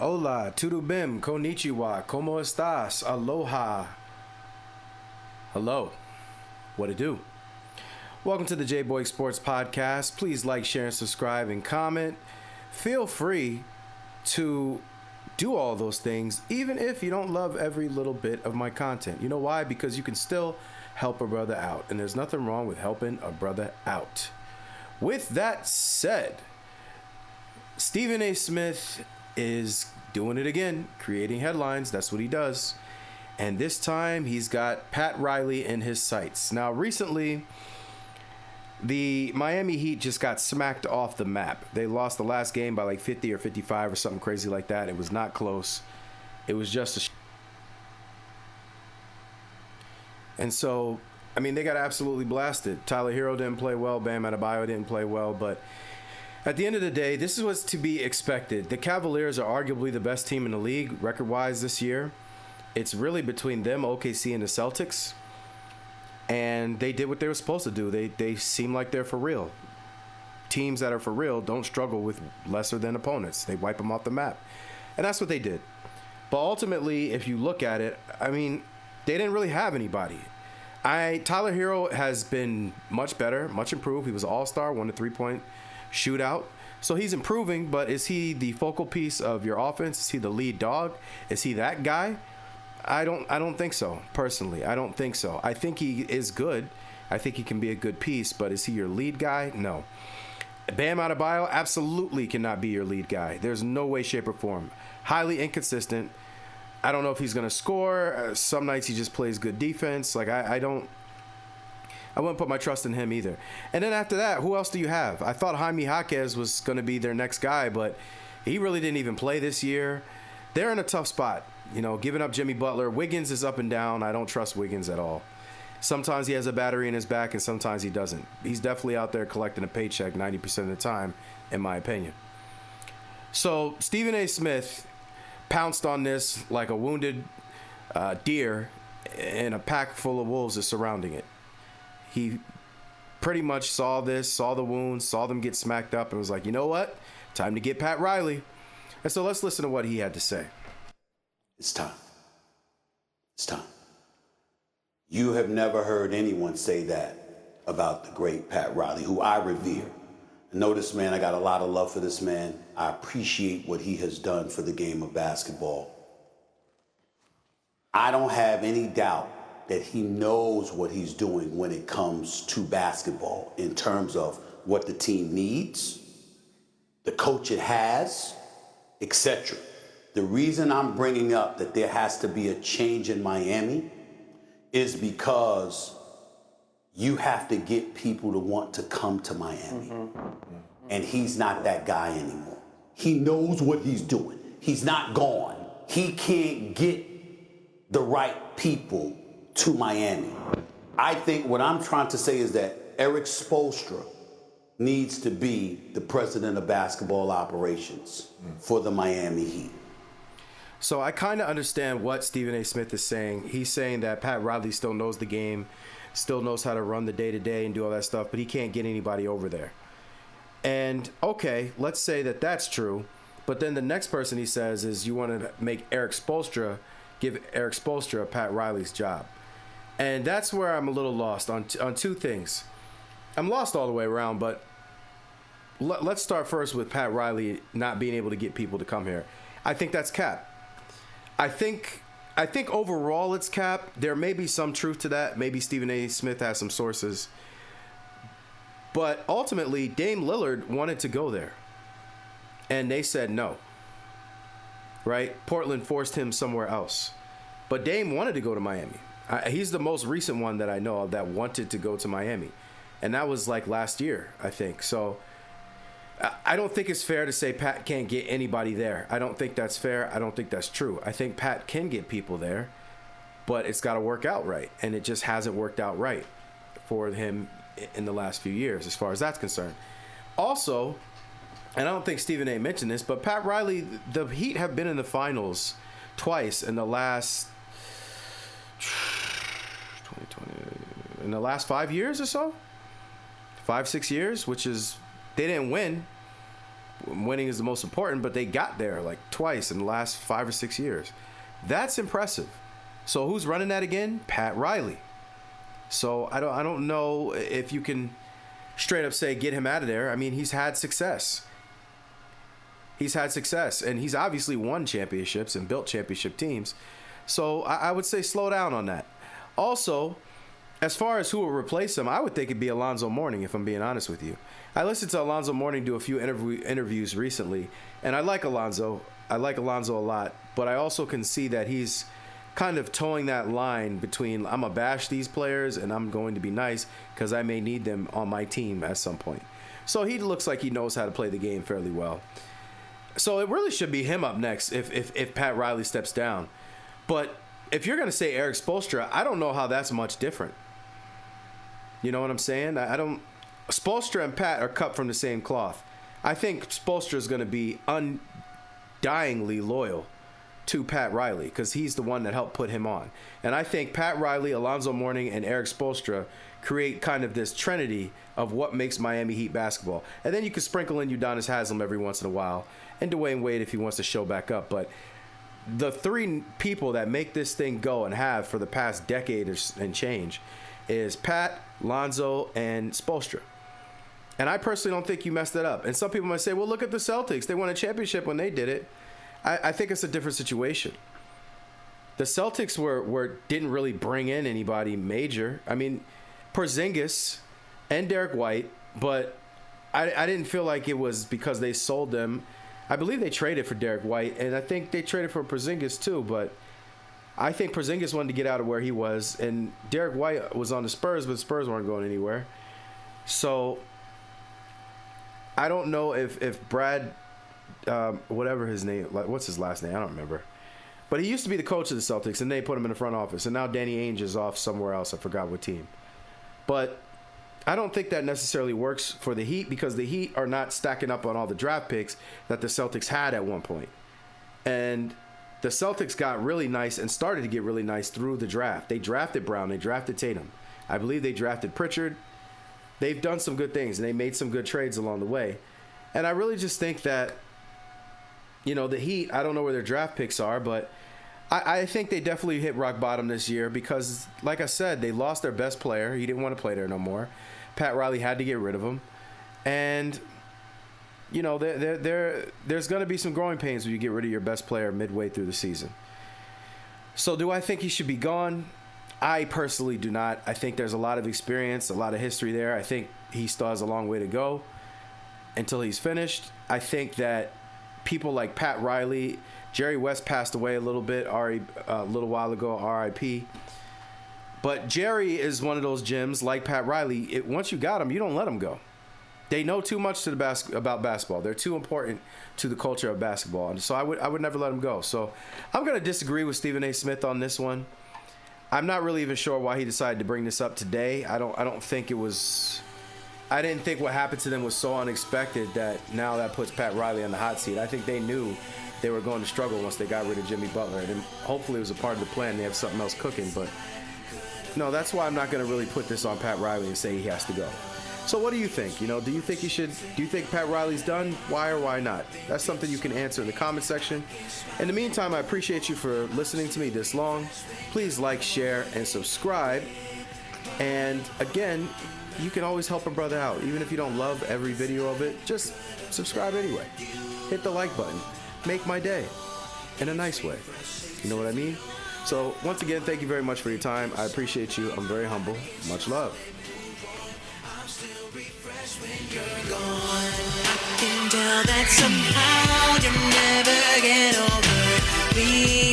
Hola, tudo bem, konnichiwa, como estás, aloha. Hello, what it do? Welcome to the J-Boy Sports Podcast. Please like, share, and subscribe, and comment. Feel free to do all those things, even if you don't love every little bit of my content. You know why? Because you can still help a brother out, and there's nothing wrong with helping a brother out. With that said, Stephen A. Smith is doing it again, creating headlines. That's what he does. And this time he's got Pat Riley in his sights. Now, recently, the Miami Heat just got smacked off the map. They lost the last game by like 50 or 55 or something crazy like that. It was not close. It was just a... And so, I mean, they got absolutely blasted. Tyler Hero didn't play well. Bam Adebayo didn't play well. But at the end of the day, this is what's to be expected. The Cavaliers are arguably the best team in the league record-wise this year. It's really between them, OKC, and the Celtics. And they did what they were supposed to do. They seem like they're for real. Teams that are for real don't struggle with lesser than opponents. They wipe them off the map. And that's what they did. But ultimately, if you look at it, I mean, they didn't really have anybody. Tyler Hero has been much better, much improved. He was an all-star, won the three-point shootout. So he's improving, but is he the focal piece of your offense? Is he the lead dog? Is he that guy? I don't think so, personally. I don't think so. I think he is good. I think he can be a good piece, but is he your lead guy? No. Bam Adebayo absolutely cannot be your lead guy. There's no way, shape, or form. Highly inconsistent. I don't know if he's going to score. Some nights he just plays good defense. Like, I wouldn't put my trust in him either. And then after that, who else do you have? I thought Jaime Jaquez was going to be their next guy, but he really didn't even play this year. They're in a tough spot. You know, giving up Jimmy Butler. Wiggins is up and down. I don't trust Wiggins at all. Sometimes he has a battery in his back, and sometimes he doesn't. He's definitely out there collecting a paycheck 90% of the time, in my opinion. So Stephen A. Smith pounced on this like a wounded deer, and a pack full of wolves is surrounding it. He pretty much saw this, saw the wounds, saw them get smacked up, and was like, you know what? Time to get Pat Riley. And so let's listen to what he had to say. It's time. It's time. You have never heard anyone say that about the great Pat Riley, who I revere. I know this man. I got a lot of love for this man. I appreciate what he has done for the game of basketball. I don't have any doubt that he knows what he's doing when it comes to basketball in terms of what the team needs, the coach it has, etc. The reason I'm bringing up that there has to be a change in Miami is because you have to get people to want to come to Miami. And he's not that guy anymore. He knows what he's doing. He's not gone. He can't get the right people to Miami. I think what I'm trying to say is that Eric Spoelstra needs to be the president of basketball operations for the Miami Heat. So I kind of understand what Stephen A. Smith is saying. He's saying that Pat Riley still knows the game, still knows how to run the day-to-day and do all that stuff, but he can't get anybody over there. And, okay, let's say that that's true, but then the next person he says is you want to make Eric Spoelstra, give Eric Spoelstra Pat Riley's job. And that's where I'm a little lost on two things. I'm lost all the way around, but let's start first with Pat Riley not being able to get people to come here. I think that's cap. I think overall it's cap. There may be some truth to that. Maybe Stephen A. Smith has some sources. But ultimately, Dame Lillard wanted to go there. And they said no. Right? Portland forced him somewhere else. But Dame wanted to go to Miami. He's the most recent one that I know of that wanted to go to Miami. And that was like last year, I think. So I don't think it's fair to say Pat can't get anybody there. I don't think that's fair. I don't think that's true. I think Pat can get people there, but it's got to work out right. And it just hasn't worked out right for him in the last few years as far as that's concerned. Also, and I don't think Stephen A. mentioned this, but Pat Riley, the Heat have been in the finals twice in the last 5 years or so. 5-6 years, which is, they didn't win, winning is the most important, but they got there like twice in the last 5 or 6 years. That's impressive. So who's running that again? Pat Riley. So I don't know if you can straight up say get him out of there. I mean, he's had success. He's had success, and he's obviously won championships and built championship teams. So I would say slow down on that. Also, as far as who will replace him, I would think it'd be Alonzo Mourning, if I'm being honest with you. I listened to Alonzo Mourning do a few interviews recently, and I like Alonzo. I like Alonzo a lot, but I also can see that he's kind of towing that line between I'm going to bash these players and I'm going to be nice because I may need them on my team at some point. So he looks like he knows how to play the game fairly well. So it really should be him up next if Pat Riley steps down. But if you're going to say Eric Spoelstra, I don't know how that's much different. You know what I'm saying? I don't. Spoelstra and Pat are cut from the same cloth. I think Spoelstra is going to be undyingly loyal to Pat Riley because he's the one that helped put him on. And I think Pat Riley, Alonzo Mourning, and Eric Spoelstra create kind of this trinity of what makes Miami Heat basketball. And then you can sprinkle in Udonis Haslem every once in a while and Dwayne Wade if he wants to show back up. But the three people that make this thing go and have for the past decade and change is Pat, Lonzo, and Spoelstra. And I personally don't think you messed that up. And some people might say, well, look at the Celtics. They won a championship when they did it. I think it's a different situation. The Celtics didn't really bring in anybody major. I mean, Porzingis and Derek White, but I didn't feel like it was because they sold them. I believe they traded for Derek White, and I think they traded for Porzingis too, but I think Porzingis wanted to get out of where he was, and Derek White was on the Spurs, but the Spurs weren't going anywhere. So I don't know if Brad, whatever his name, like what's his last name? I don't remember. But he used to be the coach of the Celtics, and they put him in the front office. And now Danny Ainge is off somewhere else. I forgot what team. But I don't think that necessarily works for the Heat because the Heat are not stacking up on all the draft picks that the Celtics had at one point. And the Celtics got really nice and started to get really nice through the draft. They drafted Brown. They drafted Tatum. I believe they drafted Pritchard. They've done some good things, and they made some good trades along the way. And I really just think that, you know, the Heat, I don't know where their draft picks are, but I think they definitely hit rock bottom this year because, like I said, they lost their best player. He didn't want to play there no more. Pat Riley had to get rid of him. And, you know, there's going to be some growing pains when you get rid of your best player midway through the season. So do I think he should be gone? I personally do not. I think there's a lot of experience, a lot of history there. I think he still has a long way to go until he's finished. I think that people like Pat Riley, Jerry West passed away a little while ago, R.I.P. But Jerry is one of those gems like Pat Riley. Once you got him, you don't let him go. They know too much about basketball. They're too important to the culture of basketball. And so I would never let him go. So I'm going to disagree with Stephen A. Smith on this one. I'm not really even sure why he decided to bring this up today. I didn't think what happened to them was so unexpected that now that puts Pat Riley on the hot seat. I think they knew they were going to struggle once they got rid of Jimmy Butler. And hopefully it was a part of the plan. They have something else cooking. But no, that's why I'm not going to really put this on Pat Riley and say he has to go. So what do you think? You know, do you think Pat Riley's done? Why or why not? That's something you can answer in the comment section. In the meantime, I appreciate you for listening to me this long. Please like, share, and subscribe. And again, you can always help a brother out. Even if you don't love every video of it, just subscribe anyway. Hit the like button. Make my day in a nice way. You know what I mean? So once again, thank you very much for your time. I appreciate you. I'm very humble. Much love. That somehow you never get over me.